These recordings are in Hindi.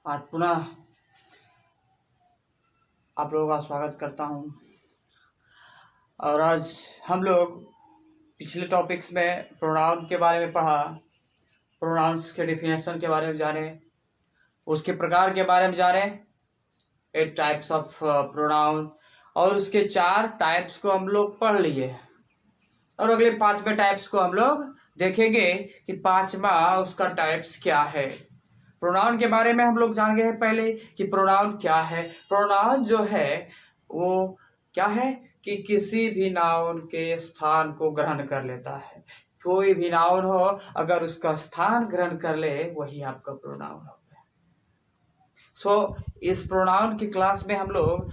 आज पुनः आप लोगों का स्वागत करता हूं। और आज हम लोग पिछले टॉपिक्स में प्रोनाउन के बारे में पढ़ा, प्रोनाउंस के डिफिनेशन के बारे में जाने, उसके प्रकार के बारे में जाने, 8 टाइप्स ऑफ प्रोनाउन, और उसके 4 टाइप्स को हम लोग पढ़ लिए। और अगले 5वें टाइप्स को हम लोग देखेंगे कि 5वां उसका टाइप्स क्या है। प्रोनाउन के बारे में हम लोग जान गए हैं पहले कि प्रोनाउन क्या है। प्रोनाउन जो है वो क्या है कि किसी भी नाउन के स्थान को ग्रहण कर लेता है। कोई भी नाउन हो, अगर उसका स्थान ग्रहण कर ले वही आपका प्रोनाउन हो गया। इस प्रोनाउन की क्लास में हम लोग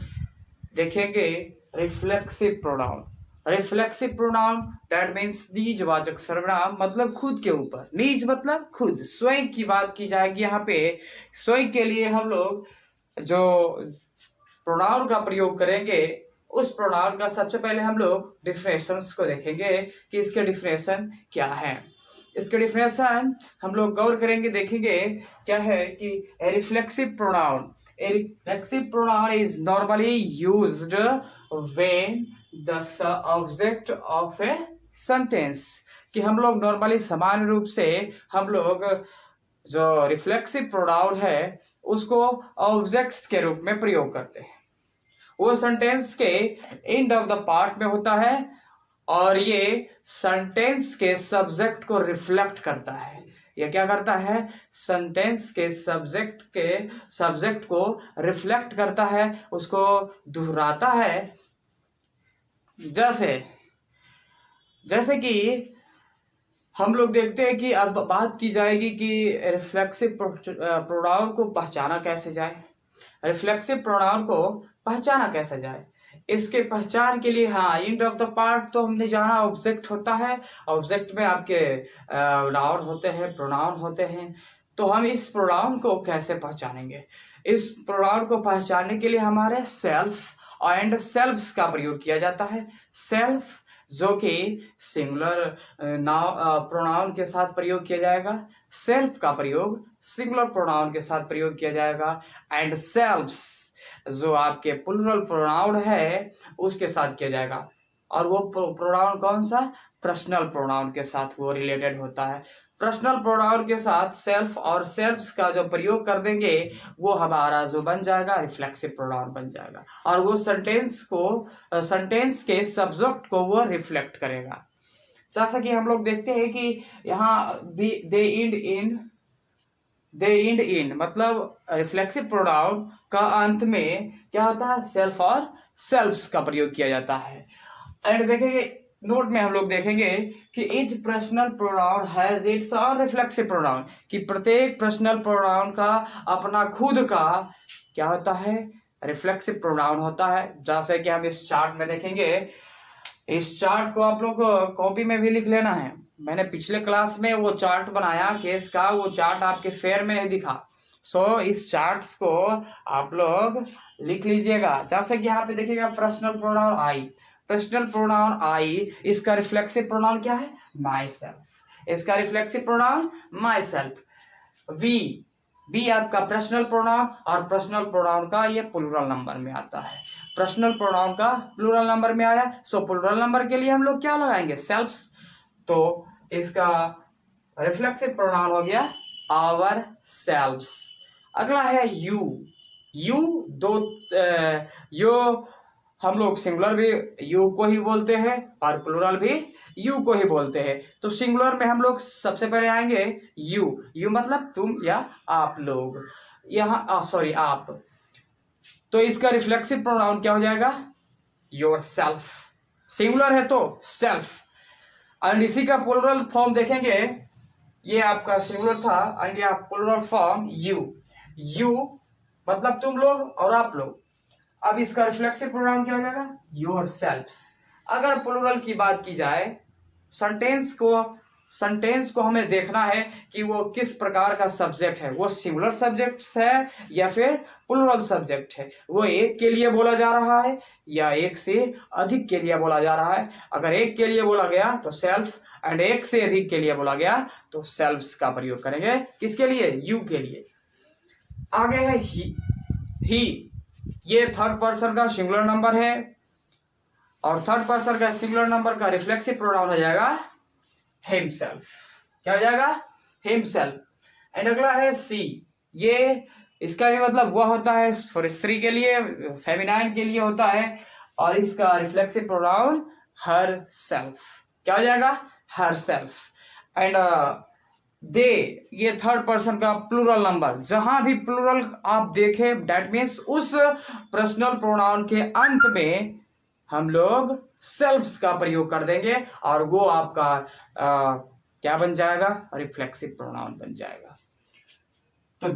देखेंगे reflexive pronoun. Reflexive pronoun that means निजवाचक सर्वनाम, मतलब खुद के ऊपर। निज मतलब खुद, स्वयं की बात की जाएगी यहाँ पे। स्वयं के लिए हम लोग जो प्रोनाउन का प्रयोग करेंगे, उस प्रोनाउन का सबसे पहले हम लोग डिफिनेशंस को देखेंगे कि इसके डिफिनेशन क्या है। इसके डिफिनेशन हम लोग गौर करेंगे, देखेंगे क्या है कि a reflexive pronoun, a reflexive pronoun is normally used when the object of a sentence, कि हम लोग नॉर्मली सामान्य रूप से हम लोग जो रिफ्लेक्सिव प्रोनाउन है उसको ऑब्जेक्ट्स के रूप में प्रयोग करते हैं। वो सेंटेंस के एंड ऑफ द पार्ट में होता है और ये सेंटेंस के सब्जेक्ट को रिफ्लेक्ट करता है। ये क्या करता है? सेंटेंस के सब्जेक्ट को रिफ्लेक्ट करता है, उसको दोहराता है। जैसे कि हम लोग देखते हैं कि अब बात की जाएगी कि रिफ्लेक्सिव प्रोनाउन को पहचाना कैसे जाए। रिफ्लेक्सिव प्रोनाउन को पहचाना कैसे जाए, इसके पहचान के लिए एंड ऑफ द पार्ट तो हमने जाना ऑब्जेक्ट होता है। ऑब्जेक्ट में आपके नाउन होते हैं, प्रोनाउन होते हैं। तो हम इस प्रोनाउन को कैसे पहचानेंगे? इस प्रोनाउन को पहचानने के लिए हमारे सेल्फ एंड सेल्फ्स का प्रयोग किया जाता है। सेल्फ जो कि सिंगुलर प्रोनाउन के साथ प्रयोग किया जाएगा, सेल्फ का प्रयोग सिंगुलर प्रोनाउन के साथ प्रयोग किया जाएगा। एंड सेल्फ्स जो आपके प्लूरल प्रोनाउन है उसके साथ किया जाएगा। और वो प्रोनाउन कौन सा? पर्सनल प्रोनाउन के साथ वो रिलेटेड होता है। पर्सनल प्रोनाउन के साथ सेल्फ और सेल्फ्स का जो प्रयोग कर देंगे वो हमारा जो बन जाएगा रिफ्लेक्सिव प्रोनाउन बन जाएगा, और वो सेंटेंस के सब्जेक्ट को वो रिफ्लेक्ट करेगा। जैसा कि हम लोग देखते हैं कि यहाँ दे इंड इन मतलब रिफ्लेक्सिव प्रोनाउन का अंत में क्या होता है? सेल्फ और सेल्फ्स का प्रयोग किया जाता है। एंड देखेंगे नोट में हम लोग देखेंगे कि each personal pronoun has its और रिफ्लेक्सिव प्रोनाउन, कि प्रत्येक पर्सनल प्रोनाउन का अपना खुद का क्या होता है? रिफ्लेक्सिव प्रोनाउन होता है। जैसे कि हम इस चार्ट में देखेंगे, इस चार्ट को आप लोग कॉपी में भी लिख लेना है। मैंने पिछले क्लास में वो चार्ट बनाया केस का, वो चार्ट आपके फेयर में नहीं दिखा। इस चार्ट्स को आप लोग लिख लीजिएगा। जैसे कि यहाँ पे देखिएगा personal pronoun I, personal pronoun I, इसका रिफ्लेक्सिव प्रोनाउन क्या है? Myself. इसका रिफ्लेक्सिव प्रोनाउन माई सेल्फ। बी आपका पर्सनल प्रोनाउन, और पर्सनल प्रोनाउन का ये प्लूरल नंबर में आता है। पर्सनल प्रोनाउन का प्लूरल नंबर में आया, प्लूरल नंबर के लिए हम लोग क्या लगाएंगे? सेल्फ्स। तो इसका रिफ्लेक्सिव प्रोनाउन हो गया आवर सेल्फ्स। अगला है यू यो हम लोग सिंगुलर भी यू को ही बोलते हैं और प्लूरल भी यू को ही बोलते हैं। तो सिंगुलर में हम लोग सबसे पहले आएंगे यू मतलब तुम या आप लोग, यहाँ आप। तो इसका रिफ्लेक्सिव प्रोनाउन क्या हो जाएगा? Your self. सिंगुलर है तो सेल्फ। एंड इसी का प्लूरल फॉर्म देखेंगे, ये आपका सिंगुलर था एंड ये प्लूरल फॉर्म यू मतलब तुम लोग और आप लोग। अब इसका रिफ्लेक्सिव प्रोनाउन क्या हो जाएगा? Yourselves. अगर प्लूरल की बात की जाए, सेंटेंस को हमें देखना है कि वो किस प्रकार का सब्जेक्ट है। वो सिंगुलर सब्जेक्ट है या फिर प्लूरल सब्जेक्ट है। वो एक के लिए बोला जा रहा है या एक से अधिक के लिए बोला जा रहा है। अगर एक के लिए बोला गया तो सेल्फ, एंड एक से अधिक के लिए बोला गया तो सेल्फ्स का प्रयोग करेंगे। किसके लिए? यू के लिए। आगे है ही, ये थर्ड पर्सन का सिंगुलर नंबर है और थर्ड पर्सन का सिंगुलर नंबर का रिफ्लेक्सिव प्रोनाउन हो जाएगा हिमसेल्फ। क्या हो जाएगा? हिमसेल्फ। एंड अगला है सी, ये इसका भी मतलब वह होता है फॉर स्त्री के लिए, फेमिनाइन के लिए होता है और इसका रिफ्लेक्सिव प्रोनाउन हर सेल्फ। क्या हो जाएगा? Her self. एंड दे, ये थर्ड पर्सन का प्लूरल नंबर, जहां भी प्लूरल आप देखें दैट मीन्स उस पर्सनल प्रोनाउन के अंत में हम लोग सेल्फ्स का प्रयोग कर देंगे और वो आपका क्या बन जाएगा? रिफ्लेक्सिव प्रोनाउन बन जाएगा। तो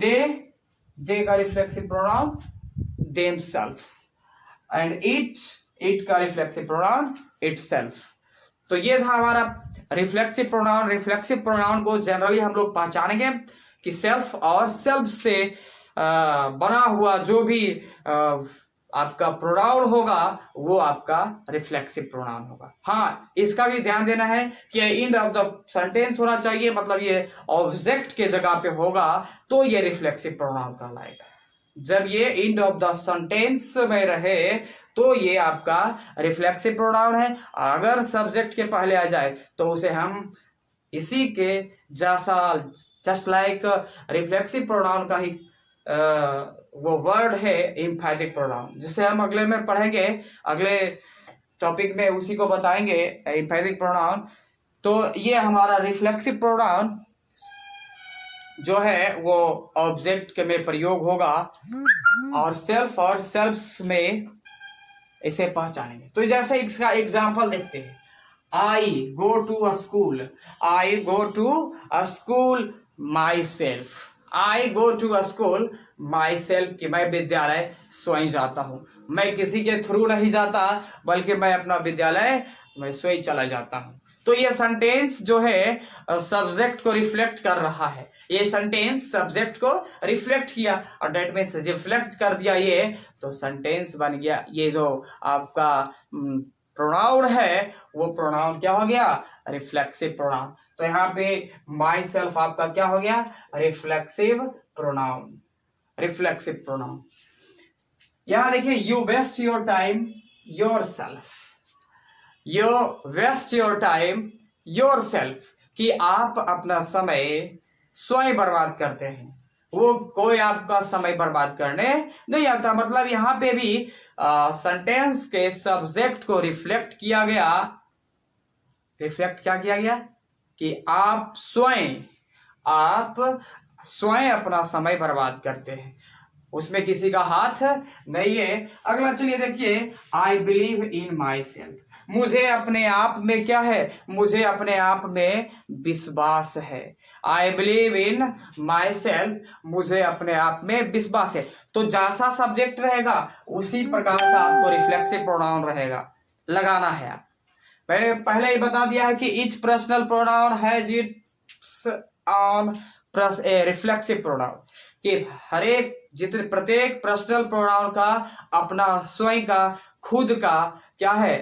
दे का reflexive pronoun themselves and it का रिफ्लेक्सिव प्रोनाउन इटसेल्फ। तो ये था हमारा रिफ्लेक्सिव प्रोनाउन। रिफ्लेक्सिव प्रोनाउन को जनरली हम लोग पहचानेंगे कि सेल्फ और सेल्फ से बना हुआ जो भी आपका प्रोनाउन होगा वो आपका रिफ्लेक्सिव प्रोनाउन होगा। हाँ, इसका भी ध्यान देना है कि एंड ऑफ द सेंटेंस होना चाहिए, मतलब ये ऑब्जेक्ट के जगह पे होगा तो ये रिफ्लेक्सिव प्रोनाउन कहलाएगा। जब ये एंड ऑफ द सेंटेंस में रहे तो ये आपका रिफ्लेक्सिव प्रोनाउन है। अगर सब्जेक्ट के पहले आ जाए तो उसे हम इसी के जैसा जस्ट लाइक रिफ्लेक्सिव प्रोनाउन का ही वो वर्ड है एम्फैटिक प्रोनाउन, जिसे हम अगले में पढ़ेंगे, अगले टॉपिक में उसी को बताएंगे एम्फैटिक प्रोनाउन। तो ये हमारा रिफ्लेक्सिव प्रोनाउन जो है वो ऑब्जेक्ट के में प्रयोग होगा और सेल्फ और सेल्फ्स में इसे पहचानेंगे। तो जैसे इसका एग्जांपल देखते हैं, I go to a school, I go to a school myself, I go to a school myself, कि मैं विद्यालय स्वयं जाता हूँ, मैं किसी के थ्रू नहीं जाता बल्कि मैं अपना विद्यालय मैं स्वयं चला जाता हूँ। तो ये सेंटेंस जो है सब्जेक्ट को रिफ्लेक्ट कर रहा है, ये सेंटेंस सब्जेक्ट को रिफ्लेक्ट किया और डेट मीन्स रिफ्लेक्ट कर दिया ये, तो सेंटेंस बन गया। ये जो आपका प्रोनाउन है वो प्रोनाउन क्या हो गया? Reflexive pronoun. तो यहाँ पे माई सेल्फ आपका क्या हो गया? Reflexive pronoun, reflexive pronoun. यहाँ देखिए, you waste your time yourself, you waste your time yourself, कि आप अपना समय स्वयं बर्बाद करते हैं, वो कोई आपका समय बर्बाद करने नहीं आता। मतलब यहाँ पे भी सेंटेंस के सब्जेक्ट को रिफ्लेक्ट किया गया, रिफ्लेक्ट क्या किया गया कि आप स्वयं अपना समय बर्बाद करते हैं, उसमें किसी का हाथ नहीं है। अगला चलिए देखिए, I believe in my self, मुझे अपने आप में क्या है? मुझे अपने आप में विश्वास है। I believe in my self, मुझे अपने आप में विश्वास है। तो जैसा सब्जेक्ट रहेगा उसी प्रकार का आपको रिफ्लेक्सिव प्रोनाउन रहेगा, लगाना है। आप मैंने पहले ही बता दिया है कि each personal pronoun has its on reflexive pronoun, कि हर एक जितने प्रत्येक पर्सनल प्रोनाउन का अपना स्वयं का खुद का क्या है?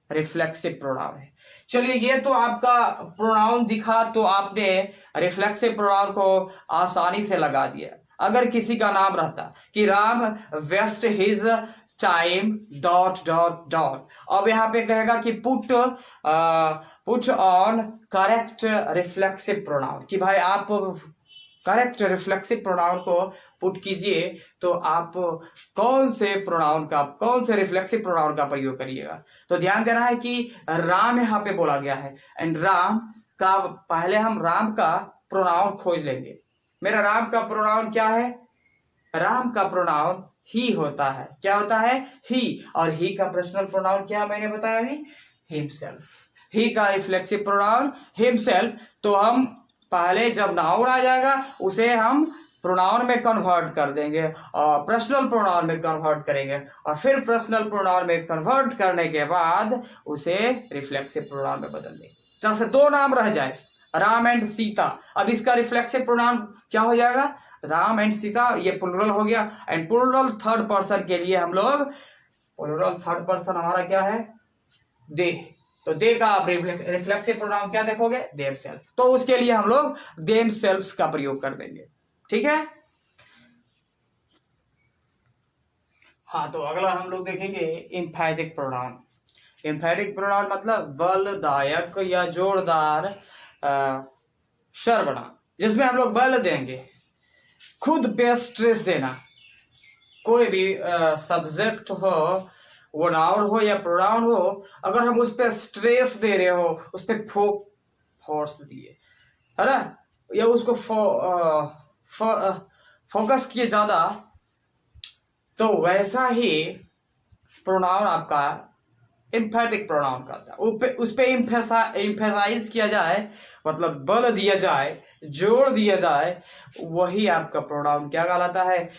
रिफ्लेक्सिव प्रोनाउन है। चलिए, ये तो आपका प्रोनाउन दिखा, तो आपने रिफ्लेक्सिव प्रोनाउन को आसानी से लगा दिया। अगर किसी का नाम रहता कि Ram waste his time dot dot dot, अब यहाँ पे कहेगा कि put on correct reflexive pronoun, कि भाई आप करेक्ट रिफ्लेक्सिव प्रोनाउन को पुट कीजिए, तो आप कौन से रिफ्लेक्सिव प्रोनाउन का प्रयोग करिएगा। तो ध्यान देना है कि राम यहाँ पे बोला गया है एंड राम का पहले हम राम का प्रोनाउन खोज लेंगे। मेरा राम का प्रोनाउन क्या है? राम का प्रोनाउन ही होता है। क्या होता है? ही। और ही का पर्सनल प्रोनाउन क्या मैंने बताया अभी? हिमसेल्फ। ही का रिफ्लेक्सिव प्रोनाउन हिमसेल्फ। तो हम पहले जब नाउन आ जाएगा उसे हम प्रोनाउन में कन्वर्ट कर देंगे और पर्सनल प्रोनाउन में कन्वर्ट करेंगे, और फिर पर्सनल प्रोनाउन में कन्वर्ट करने के बाद उसे रिफ्लेक्सिव प्रोनाउन में बदल देंगे। जैसे दो नाम रह जाए, राम एंड सीता, अब इसका रिफ्लेक्सिव प्रोनाउन क्या हो जाएगा? राम एंड सीता, ये प्लूरल हो गया। एंड प्लूरल थर्ड पर्सन के लिए हम लोग, प्लूरल थर्ड पर्सन हमारा क्या है? दे। तो दे का आप रिफ्लेक्सिव प्रोनाउन क्या देखोगे? Them self. तो उसके लिए हम लोग देम सेल्फ का प्रयोग कर देंगे। ठीक है। हाँ, तो अगला हम लोग देखेंगे एम्फैटिक प्रोनाउन। एम्फैटिक प्रोनाउन मतलब बलदायक या जोरदार सर्वनाम, जिसमें हम लोग बल देंगे, खुद पे स्ट्रेस देना। कोई भी सब्जेक्ट हो, वो नाउन हो या प्रोनाउन हो, अगर हम उस पर स्ट्रेस दे रहे हो, उस पर फोर्स दिए, है ना, या उसको फोकस किए ज़्यादा, तो वैसा ही प्रोनाउन आपका एम्फैटिक प्रोनाउन कहता है। उस पे एम्फेसाइज किया जाए, मतलब बल दिया जाए, जोर दिया जाए, वही आपका प्रोनाउन क्या कहलाता है?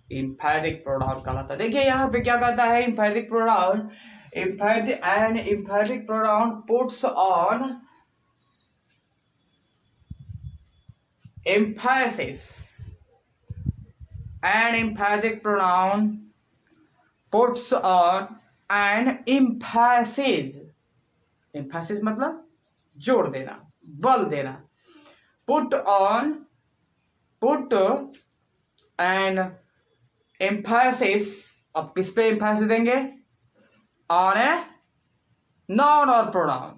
एम्फैटिक प्रोनाउन कहलाता है। देखिए यहाँ पे क्या कहता है एम्फैटिक pronoun, एम्फैटिक pronoun puts on emphasis, an emphatic pronoun puts on an emphasis, emphasis मतलब जोर देना, बल देना। put an emphasis, अब किस पे emphasis देंगे? on a noun और pronoun।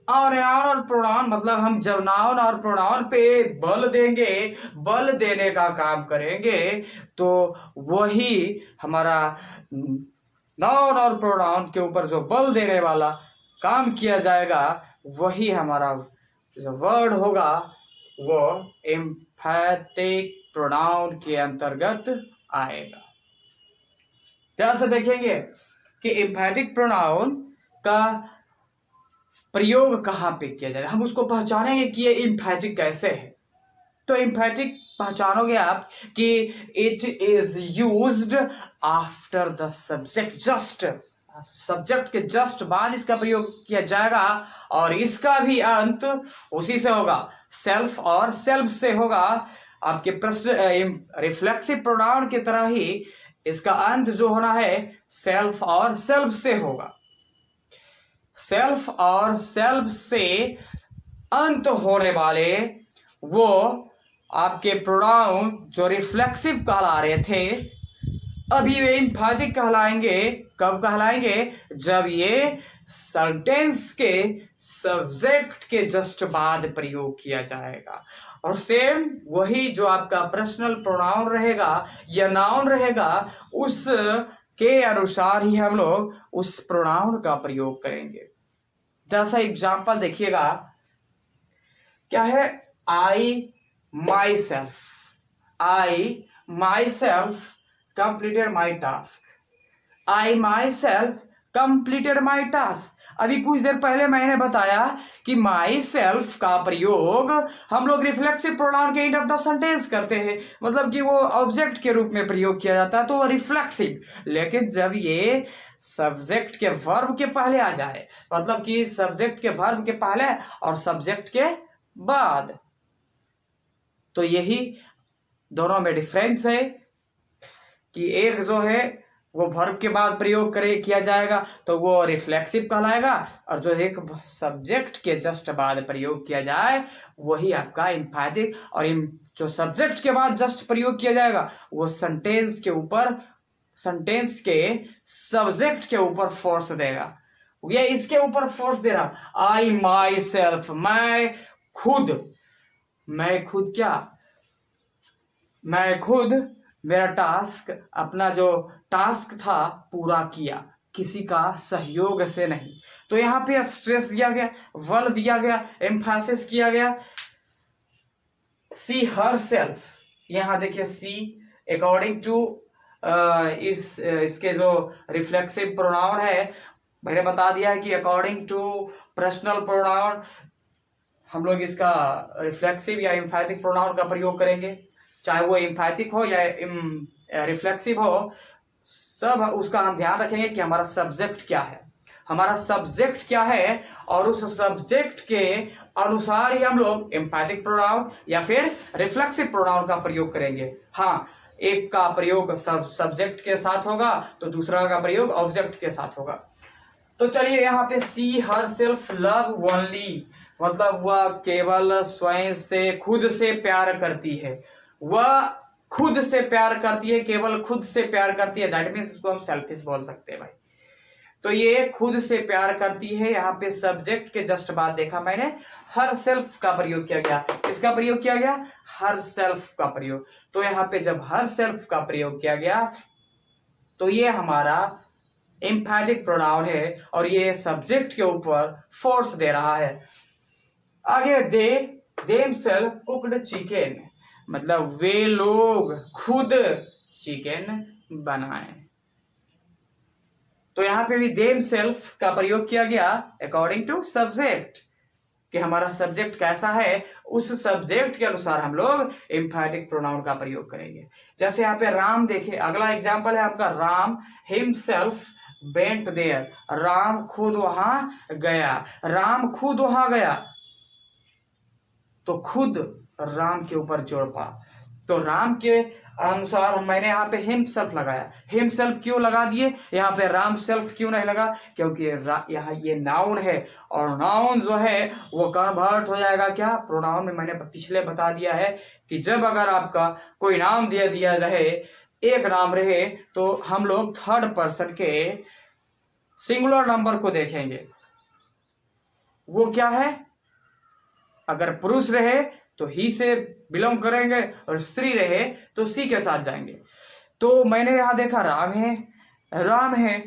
और नाउन और प्रोनाउन मतलब हम जब नाउन और प्रोनाउन पे बल देंगे, बल देने का काम करेंगे, तो वही हमारा नाउन और प्रोनाउन के ऊपर जो बल देने वाला काम किया जाएगा, वही हमारा जो वर्ड होगा वो एम्फैटिक प्रोनाउन के अंतर्गत आएगा। जैसे देखेंगे कि एम्फैटिक प्रोनाउन का प्रयोग कहाँ पे किया जाएगा, हम उसको पहचानेंगे कि ये एम्फैटिक कैसे है। तो एम्फैटिक पहचानोगे आप कि it is used after the subject, just subject के जस्ट बाद इसका प्रयोग किया जाएगा, और इसका भी अंत उसी से होगा, सेल्फ और सेल्फ से होगा। आपके प्रश्न रिफ्लेक्सिव प्रोनाउन की तरह ही इसका अंत जो होना है सेल्फ और सेल्फ से होगा। सेल्फ और सेल्फ से अंत होने वाले वो आपके प्रोनाउन जो रिफ्लेक्सिव कहला रहे थे, अभी वे एम्फैटिक कहलाएंगे। कब कहलाएंगे? जब ये सेंटेंस के सब्जेक्ट के जस्ट बाद प्रयोग किया जाएगा। और सेम वही जो आपका पर्सनल प्रोनाउन रहेगा या नाउन रहेगा, उस के अनुसार ही हम लोग उस प्रोनाउन का प्रयोग करेंगे। जैसा एग्जाम्पल देखिएगा, क्या है? I myself completed my task. I myself completed my task. अभी कुछ देर पहले मैंने बताया कि माई सेल्फ का प्रयोग हम लोग रिफ्लेक्सिव प्रोनाउन के एंड ऑफ द सेंटेंस करते हैं, मतलब कि वो ऑब्जेक्ट के रूप में प्रयोग किया जाता है, तो वो रिफ्लेक्सिव। लेकिन जब ये सब्जेक्ट के वर्ब के पहले आ जाए, मतलब कि सब्जेक्ट के वर्ब के पहले और सब्जेक्ट के बाद, तो यही दोनों में डिफरेंस है कि एक जो है वो वर्ब के बाद प्रयोग किया जाएगा तो वो रिफ्लेक्सिव कहलाएगा, और जो एक सब्जेक्ट के जस्ट बाद प्रयोग किया जाए वही आपका एम्फैटिक। और जो सब्जेक्ट के बाद जस्ट प्रयोग किया जाएगा वो सेंटेंस के ऊपर, सेंटेंस के सब्जेक्ट के ऊपर फोर्स देगा। ये इसके ऊपर फोर्स दे रहा, आई माई सेल्फ, मैं खुद क्या? मैं खुद मेरा टास्क, अपना जो टास्क था पूरा किया, किसी का सहयोग से नहीं। तो यहाँ पे स्ट्रेस दिया गया, बल दिया गया, एम्फैसिस किया गया। सी हर सेल्फ, यहाँ देखिए सी अकॉर्डिंग टू इसके जो रिफ्लेक्सिव प्रोनाउन है, मैंने बता दिया है कि अकॉर्डिंग टू पर्सनल प्रोनाउन हम लोग इसका रिफ्लेक्सिव या एम्फैटिक प्रोनाउन का प्रयोग करेंगे, चाहे वो एम्फैटिक हो या रिफ्लेक्सिव हो, सब उसका हम ध्यान रखेंगे कि हमारा सब्जेक्ट क्या है, और उस सब्जेक्ट के अनुसार ही हम लोग एम्फैटिक प्रोनाउन या फिर रिफ्लेक्सिव प्रोनाउन का प्रयोग करेंगे। हाँ, एक का प्रयोग सब्जेक्ट के साथ होगा तो दूसरा का प्रयोग ऑब्जेक्ट के साथ होगा। तो चलिए यहाँ पे सी हर सेल्फ लव ओनली, मतलब वह केवल स्वयं से, खुद से प्यार करती है। वह खुद से प्यार करती है, केवल खुद से प्यार करती है, दैट मीन्स इसको हम सेल्फिश बोल सकते हैं भाई। तो ये खुद से प्यार करती है, यहाँ पे सब्जेक्ट के जस्ट बाद देखा मैंने हर सेल्फ का प्रयोग किया गया। इसका प्रयोग किया गया हर सेल्फ का प्रयोग। तो यहाँ पे जब हर सेल्फ का प्रयोग किया गया तो ये हमारा एम्फैटिक प्रोनाउन है और ये सब्जेक्ट के ऊपर फोर्स दे रहा है। आगे दे देमसेल्फ कुक्ड चिकन, मतलब वे लोग खुद चिकन बनाए। तो यहां पे भी देमसेल्फ का प्रयोग किया गया अकॉर्डिंग टू सब्जेक्ट, कि हमारा सब्जेक्ट कैसा है उस सब्जेक्ट के अनुसार हम लोग एम्फैटिक प्रोनाउन का प्रयोग करेंगे। जैसे यहाँ पे राम देखे, अगला एग्जांपल है आपका Ram himself went there, Ram खुद वहां गया। राम खुद वहां गया तो खुद राम के ऊपर जोड़ पा, तो राम के अनुसार मैंने यहाँ पे हिमसेल्फ लगाया। हिमसेल्फ क्यों लगा दिए, यहाँ पे राम सेल्फ क्यों नहीं लगा, क्योंकि यहाँ ये नाउन है और नाउन जो है वो कन्वर्ट हो जाएगा क्या प्रोनाउन में। मैंने पिछले बता दिया है कि जब अगर आपका कोई नाम दिया रहे, एक नाम रहे, तो हम लोग थर्ड पर्सन के सिंगुलर नंबर को देखेंगे। वो क्या है, अगर पुरुष रहे तो ही से बिलोंग करेंगे और स्त्री रहे तो सी के साथ जाएंगे। तो मैंने यहां देखा राम है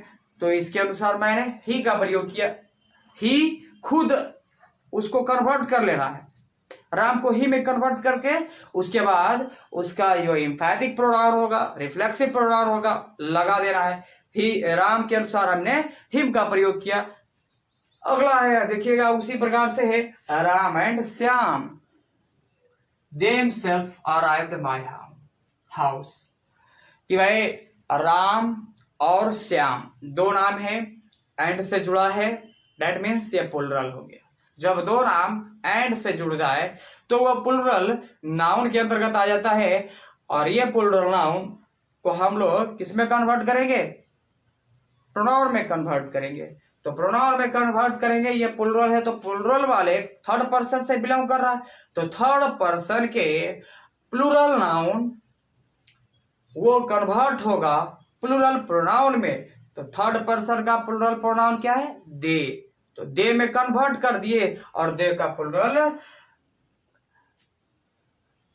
तो इसके अनुसार मैंने ही का प्रयोग किया। ही खुद उसको कन्वर्ट कर लेना है, राम को ही में कन्वर्ट करके उसके बाद उसका जो एम्फैटिक प्रोनाउन होगा, रिफ्लेक्सिव प्रोनाउन होगा, लगा देना है। ही राम के अनुसार हमने हिम का प्रयोग किया। अगला है देखिएगा उसी प्रकार से है Ram and Shyam, themselves arrived my house, कि भाई राम और श्याम दो नाम है, एंड से जुड़ा है, दैट मीन्स ये प्लुरल हो गया। जब दो नाम एंड से जुड़ जाए तो वह प्लुरल नाउन के अंतर्गत आ जाता है और ये प्लुरल नाउन को हम लोग किस में कन्वर्ट करेंगे, प्रोनाउन में कन्वर्ट करेंगे। तो प्रोनाउन में कन्वर्ट करेंगे, ये प्लुरल है तो प्लुरल वाले थर्ड पर्सन से बिलोंग कर रहा है, तो थर्ड पर्सन के प्लुरल नाउन वो कन्वर्ट होगा प्लुरल प्रोनाउन में। तो थर्ड पर्सन का प्लुरल प्रोनाउन क्या है, दे, तो दे में कन्वर्ट कर दिए और दे का प्लुरल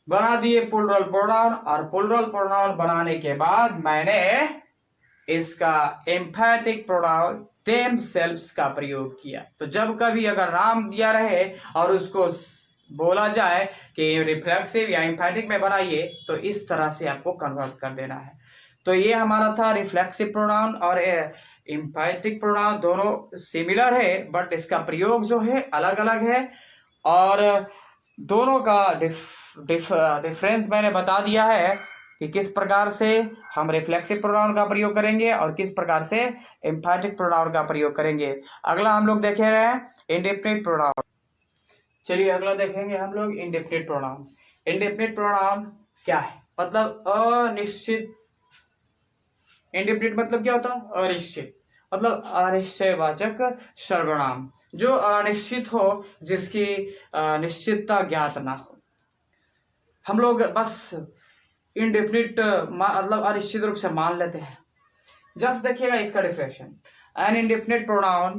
बना दिए प्लुरल प्रोनाउन। और प्लुरल प्रोनाउन बनाने के बाद मैंने इसका एम्फैटिक प्रोनाउन themselves का प्रयोग किया। तो जब कभी अगर राम दिया रहे और उसको बोला जाए कि रिफ्लेक्सिव या एम्फैटिक में बनाइए तो इस तरह से आपको कन्वर्ट कर देना है। तो ये हमारा था रिफ्लेक्सिव प्रोनाउन और एम्फैटिक प्रोनाउन, दोनों सिमिलर है बट इसका प्रयोग जो है अलग अलग है और दोनों का डिफरेंस मैंने बता दिया है कि किस प्रकार से हम रिफ्लेक्सिव प्रोनाउन का प्रयोग करेंगे और किस प्रकार से एम्फैटिक प्रोनाउन का प्रयोग करेंगे। अगला हम लोग देखे रहे हैं इंडेफिनिट प्रोनाउन। चलिए अगला देखेंगे हम लोग इंडेफिनिट प्रोनाउन। इंडेफिनिट प्रोनाउन क्या है, मतलब अनिश्चित। इंडेफिनिट मतलब क्या होता है, अनिश्चित, मतलब अनिश्चयवाचक सर्वनाम, जो अनिश्चित हो, जिसकी निश्चितता ज्ञात ना हो। हम लोग बस इंडेफिनिट मतलब अनिश्चित रूप से मान लेते हैं। जस्ट देखिएगा इसका डिफिनेशन। एन इंडेफिनिट प्रोनाउन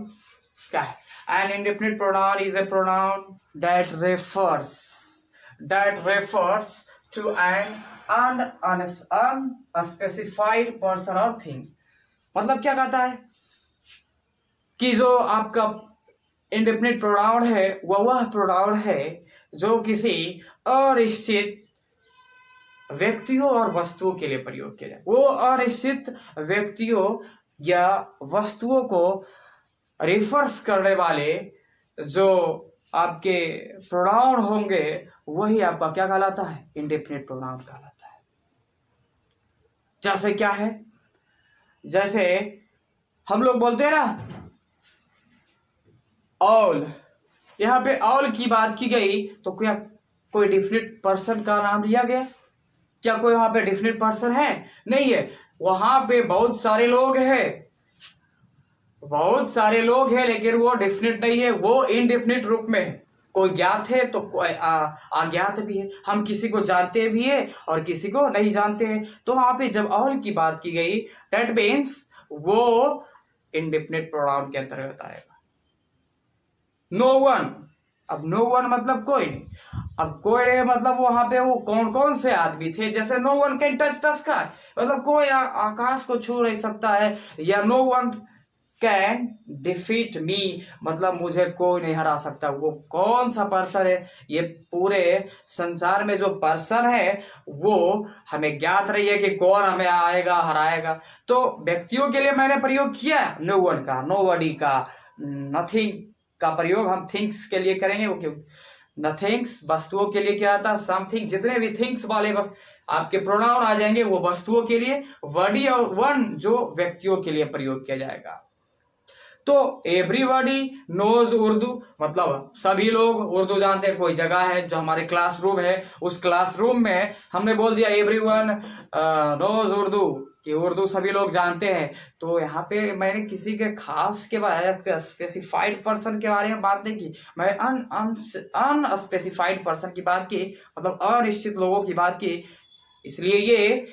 क्या है, an indefinite pronoun is a pronoun that refers to an unspecified person और थिंग। मतलब क्या कहता है कि जो आपका इंडेफिनिट प्रोनाउन है वह प्रोनाउन है जो किसी अनिश्चित व्यक्तियों और वस्तुओं के लिए प्रयोग किया जाए। वो अनिश्चित व्यक्तियों या वस्तुओं को रिफर्स करने वाले जो आपके प्रोनाउन होंगे वही आपका क्या कहलाता है, इंडेफिनिट प्रोनाउन कहलाता है। जैसे क्या है, जैसे हम लोग बोलते हैं ना ऑल, यहाँ पे ऑल की बात की गई तो क्या कोई डिफिनिट पर्सन का नाम लिया गया, क्या कोई वहां पे डिफिनिट पर्सन है, नहीं है। वहां पे बहुत सारे लोग हैं, लेकिन वो डिफिनिट नहीं है, वो इनडिफिनिट रूप में है। कोई ज्ञात है तो कोई अज्ञात भी है, हम किसी को जानते भी है और किसी को नहीं जानते हैं। तो वहां पे जब ऑल की बात की गई, दैट मीन्स वो इंडेफिनिट प्रोनाउन के अंतर्गत आएगा। नो वन, अब नो वन मतलब कोई नहीं, अब कोई नहीं मतलब वहां पे वो कौन कौन से आदमी थे, जैसे no one can touch the sky, मतलब कोई आकाश को छू नहीं सकता है, या no one can defeat me, मतलब मुझे कोई नहीं हरा सकता। वो कौन सा पर्सन है, ये पूरे संसार में जो पर्सन है वो हमें ज्ञात नहीं है कि कौन हमें आएगा हराएगा। तो व्यक्तियों के लिए मैंने प्रयोग किया नो वन का, नो बडी का, नथिंग का प्रयोग हम थिंग्स के लिए करेंगे। ओके, नथिंग्स वस्तुओं के लिए क्या आता है, समथिंग, जितने भी थिंग्स वाले आपके प्रोनाउन आ जाएंगे वो वस्तुओं के लिए, बडी और वन जो व्यक्तियों के लिए प्रयोग किया जाएगा। तो एवरीबॉडी नोज उर्दू, मतलब सभी लोग उर्दू जानते हैं। कोई जगह है जो हमारे क्लासरूम है, उस क्लासरूम में हमने बोल दिया एवरीवन नोज उर्दू, कि उर्दू सभी लोग जानते हैं। तो यहाँ पे मैंने किसी के खास के बारे में, स्पेसिफाइड पर्सन के बारे में बात नहीं की, मैं अनस्पेसिफाइड पर्सन की बात की, मतलब अनिश्चित लोगों की बात की, इसलिए ये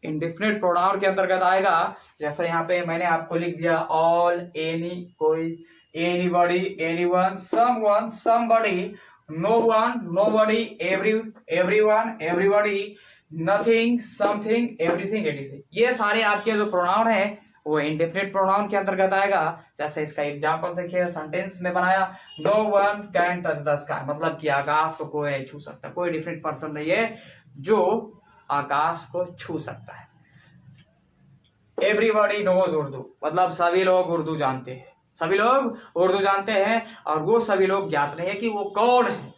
इंडेफिनिट प्रोनाउन के अंतर्गत आएगा। जैसे यहाँ पे मैंने आपको लिख दिया ऑल, एनी, कोई, anybody, anyone, someone, somebody, no one, nobody, everyone, everybody, nothing, something, everything, anything, ये सारे आपके जो प्रोनाउन है वो इंडेफिनिट प्रोनाउन के अंतर्गत आएगा। जैसे इसका एग्जांपल देखिए, सेंटेंस में बनाया, no one can touch the sky, मतलब कि आकाश को कोई नहीं छू सकता, कोई डिफरेंट पर्सन नहीं है जो आकाश को छू सकता है। एवरीबॉडी नोज उर्दू, मतलब सभी लोग उर्दू जानते हैं, सभी लोग उर्दू जानते हैं, और वो सभी लोग ज्ञात नहीं है कि वो कौन है।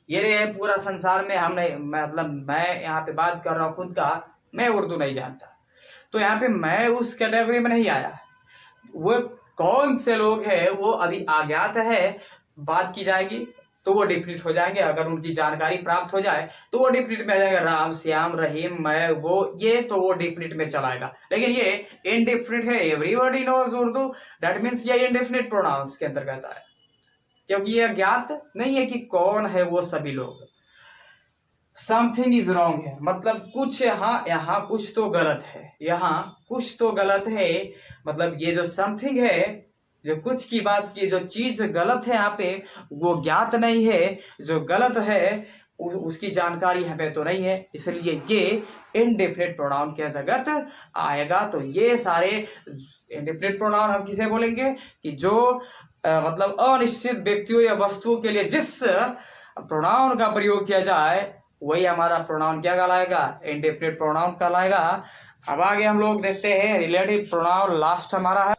ये पूरा संसार में हम नहीं, मतलब मैं यहाँ पे बात कर रहा हूँ खुद का, मैं उर्दू नहीं जानता, तो यहाँ पे मैं उस कैटेगरी में नहीं आया। वो कौन से लोग हैं वो अभी अज्ञात है, बात की जाएगी तो वो डिफिनिट हो जाएंगे। अगर उनकी जानकारी प्राप्त हो जाए तो वो डिफिनिट में आ जाएगा, राम, श्याम, रहीम, मैं, वो, ये, तो वो डिफिनिट में चलाएगा। लेकिन ये इनडिफिनिट है, everybody knows Urdu, that means ये इनडिफिनिट प्रोनाउंस के अंतर्गत आए, क्योंकि ये ज्ञात नहीं है कि कौन है वो सभी लोग। समथिंग इज रॉन्ग है, मतलब कुछ यहाँ कुछ तो गलत है, यहाँ कुछ तो गलत है, मतलब ये जो समथिंग है, जो कुछ की बात की, जो चीज गलत है यहाँ पे वो ज्ञात नहीं है, जो गलत है उसकी जानकारी हमें तो नहीं है, इसलिए ये इनडेफिनिट प्रोनाउन के अंतर्गत आएगा। तो ये सारे इनडेफिनिट प्रोनाउन हम किसे बोलेंगे कि जो मतलब अनिश्चित व्यक्तियों या वस्तुओं के लिए जिस प्रोनाउन का प्रयोग किया जाए वही हमारा प्रोनाउन क्या कहलाएगा, इनडेफिनिट प्रोनाउन कहलाएगा। अब आगे हम लोग देखते हैं रिलेटिव प्रोनाउन, लास्ट हमारा है।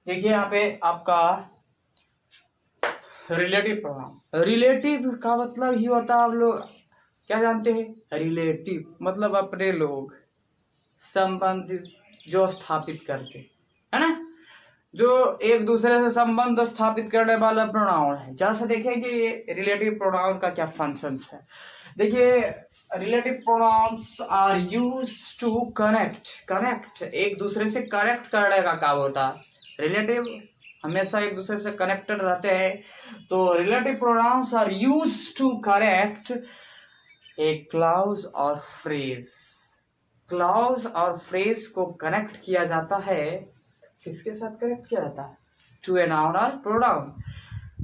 देखिए यहाँ पे आपका रिलेटिव प्रोनाउन, रिलेटिव का मतलब ही होता है, आप लोग क्या जानते हैं, रिलेटिव मतलब अपने लोग, संबंध जो स्थापित करके, है ना, जो एक दूसरे से संबंध स्थापित करने वाला प्रोनाउन है। जैसे देखेंगे ये रिलेटिव प्रोनाउन का क्या फंक्शंस है। देखिए relative pronouns are used to connect, एक दूसरे से कनेक्ट करने का काम होता है। रिलेटिव हमेशा एक दूसरे से कनेक्टेड रहते हैं, तो relative pronouns are used to connect a clause और फ्रेज। क्लॉज और फ्रेज को कनेक्ट किया जाता है, किसके साथ कनेक्ट किया जाता है, टू ए नाउन और प्रोनाउन।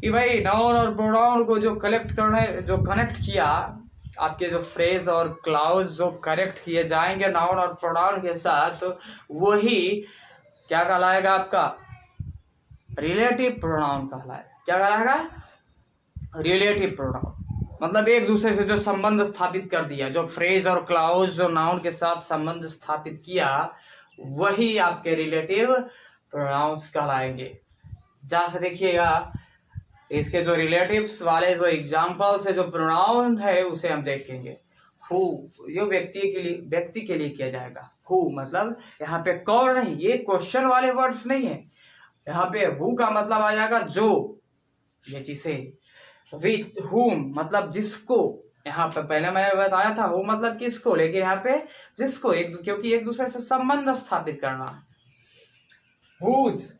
कि भाई नाउन और प्रोनाउन को जो कनेक्ट किया, आपके जो फ्रेज और क्लॉज जो कनेक्ट किए जाएंगे नाउन और प्रोनाउन के साथ, तो वही क्या कहलाएगा, आपका रिलेटिव प्रोनाउन कहलाएगा। क्या कहलाएगा, रिलेटिव प्रोनाउन, मतलब एक दूसरे से जो संबंध स्थापित कर दिया, जो फ्रेज और क्लॉज जो नाउन के साथ संबंध स्थापित किया, वही आपके रिलेटिव प्रोनाउंस कहलाएंगे। जैसे देखिएगा इसके जो रिलेटिव्स वाले जो एग्जाम्पल्स है, जो प्रोनाउन है उसे हम देखेंगे। हु, ये व्यक्ति के लिए किया जाएगा। हु मतलब यहाँ पे कौन नहीं, ये क्वेश्चन वाले वर्ड्स नहीं है। यहाँ पे हु का मतलब आ जाएगा जो, ये जिसे। विथ हुम मतलब जिसको, यहाँ पे पहले मैंने बताया था हु मतलब किसको, लेकिन यहाँ पे जिसको, क्योंकि एक दूसरे से संबंध स्थापित करना है। हुज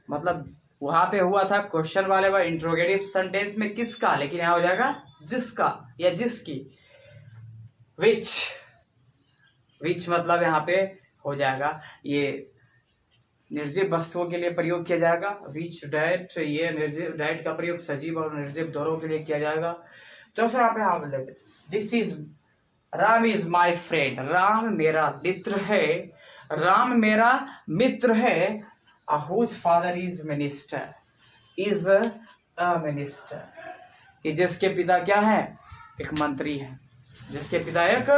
मतलब वहां पे हुआ था क्वेश्चन वाले में इंट्रोगेटिव सेंटेंस में किसका, लेकिन यहाँ हो जाएगा जिसका या जिसकी। विच मतलब यहाँ पे हो जाएगा ये निर्जीव वस्तुओं के लिए प्रयोग किया जाएगा। विच डैट, ये निर्जीव डैट का प्रयोग सजीव और निर्जीव दोनों के लिए किया जाएगा। दूसरा यहाँ पे हाँ बोलेंगे this is Ram is my friend, Ram मेरा मित्र है, राम मेरा मित्र है। Whose father is minister, is a minister, कि जिसके पिता क्या है, एक मंत्री है, जिसके पिता एक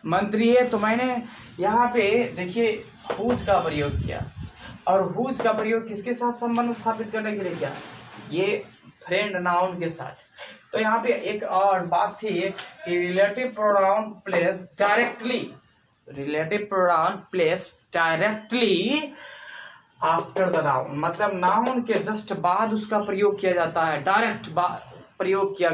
मंत्री है। तो मैंने यहाँ पे देखिए हुज का प्रयोग किया, और हुज का प्रयोग किसके साथ संबंध स्थापित करने के लिए किया, ये फ्रेंड नाउन के साथ। तो यहाँ पे एक और बात थी कि relative pronoun place directly, relative pronoun place directly after the noun, मतलब नाउन के जस्ट बाद उसका प्रयोग किया जाता है, डायरेक्ट प्रयोग किया।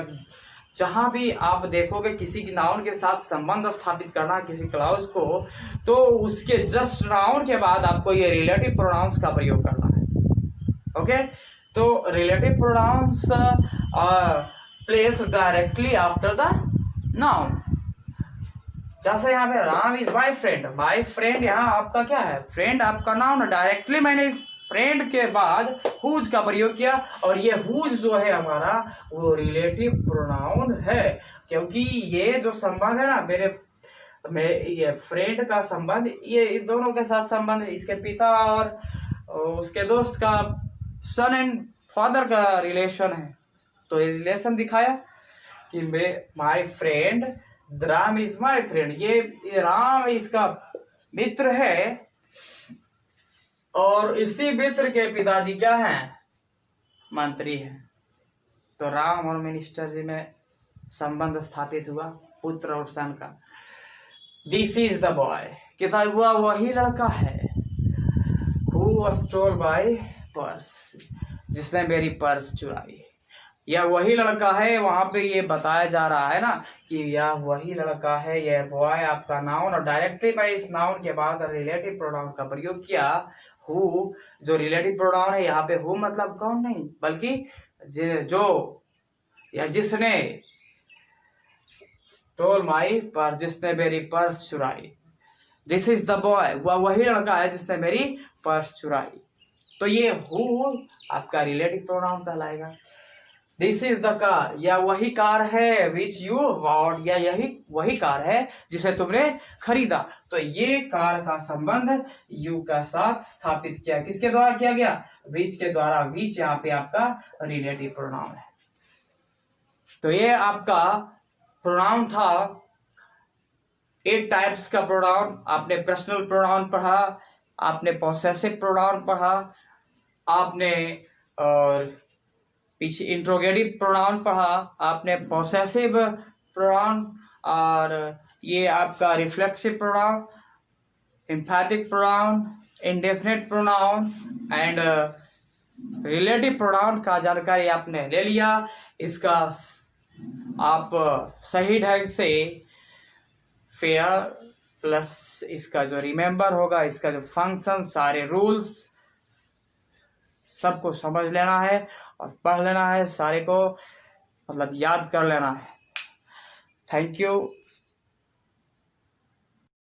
जहां भी आप देखोगे किसी की नाउन के साथ संबंध स्थापित करना है किसी क्लाउज को, तो उसके जस्ट नाउन के बाद आपको ये रिलेटिव प्रोनाउंस का प्रयोग करना है। ओके, तो relative pronounce place directly after the noun. जैसे यहाँ पे Ram is my friend, my friend यहाँ आपका क्या है, फ्रेंड आपका नाउन, डायरेक्टली मैंने इस फ्रेंड के बाद हुज का प्रयोग किया, और ये हुज जो है हमारा वो रिलेटिव प्रोनाउन है, क्योंकि ये जो संबंध है ना ये फ्रेंड का संबंध, ये इन दोनों के साथ संबंध है, इसके पिता और उसके दोस्त का, सन एंड फादर का रिलेशन है। तो ये रिलेशन दिखाया कि माई friend, Ram is my friend, ये राम इसका मित्र है, और इसी मित्र के पिताजी क्या हैं, मंत्री हैं। तो राम और मिनिस्टर जी में संबंध स्थापित हुआ, पुत्र और सन का। दिस इज द बॉय, कहता हुआ वही लड़का है, who was stole by purse, जिसने मेरी पर्स चुराई। यह वही लड़का है, वहां पे ये बताया जा रहा है ना कि यह वही लड़का है, यह बॉय आपका नाउन, और डायरेक्टली मैं इस नाउन के बाद रिलेटिव प्रोनाउन का प्रयोग किया। हु जो रिलेटिव प्रोनाउन है, यहाँ पे हु मतलब कौन नहीं, बल्कि जो या जिसने, स्टोल माई पर्स, जिसने मेरी पर्स चुराई। दिस इज द बॉय, वह वही लड़का है जिसने मेरी पर्स चुराई। तो ये हु आपका रिलेटिव प्रोनाउन कहलाएगा। दिस इज द कार, या वही कार है विच यू बॉट, या यही वही कार है जिसे तुमने खरीदा। तो ये कार का संबंध यू का साथ स्थापित किया, किसके द्वारा किया गया, विच के द्वारा। विच यहाँ पे आपका रिलेटिव प्रोनाउन है। तो ये आपका प्रोनाउन था 8 टाइप्स का प्रोनाउन। आपने पर्सनल प्रोनाउन पढ़ा, आपने पोसेसिव प्रोनाउन पढ़ा, आपने और पीछे इंट्रोगेटिव प्रोनाउन पढ़ा, आपने पोसेसिव प्रोनाउन, और ये आपका reflexive pronoun, एम्फैटिक pronoun, indefinite pronoun and relative pronoun का जानकारी आपने ले लिया। इसका आप सही ढंग से फेयर प्लस इसका जो रिमेंबर होगा, इसका जो फंक्शन, सारे रूल्स सबको समझ लेना है और पढ़ लेना है, सारे को मतलब याद कर लेना है। Thank you.